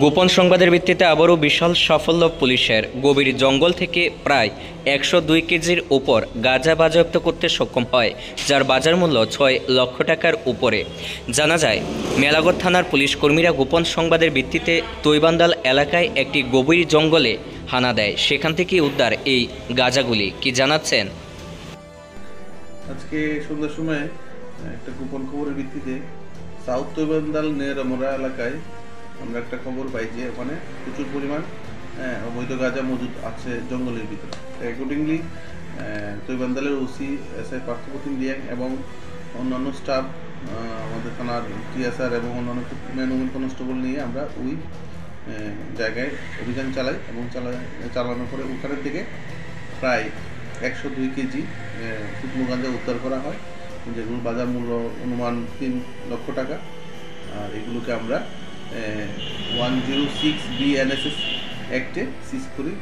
গোপন সংবাদের ভিত্তিতে আবারও বিশাল সাফল্য পুলিশের। গভীর জঙ্গল থেকে প্রায় 102 কেজির উপর গাঁজা বাজেয়াপ্ত করতে সক্ষম হয়, যার বাজার মূল্য 6 লক্ষ টাকার উপরে। জানা যায়, মেলাঘর থানার পুলিশ কর্মীরা গোপন সংবাদের ভিত্তিতে তৈবান্দাল এলাকায় একটি গভীর জঙ্গলে হানা দেয়। সেখান থেকে উদ্ধার এই গাঁজাগুলি। কি জানাচ্ছেন? আজকে সন্ধ্যার সময় একটা গোপন খবরের ভিত্তিতে সাউথ তৈবান্দাল নেরামোড়া এলাকায় আমরা একটা খবর পাই যে ওখানে প্রচুর পরিমাণ অবৈধ গাঁজা মজুদ আছে জঙ্গলের ভিতরে। অ্যাকর্ডিংলি তৈবান্দালের ওসি SI পার্থপ্রতিম রিয়াং এবং অন্যান্য স্টাফ, আমাদের থানার TSR এবং অন্যান্য ম্যান কনস্টেবল নিয়ে আমরা ওই জায়গায় অভিযান চালাই এবং চালানোর পরে ওখানের থেকে প্রায় 102 কেজি শুকনো গাঁজা উদ্ধার করা হয়, যেগুলোর বাজার মূল্য অনুমান 3 লক্ষ টাকা। আর এগুলোকে আমরা 106 BNSS অ্যাক্টে সিজ করি।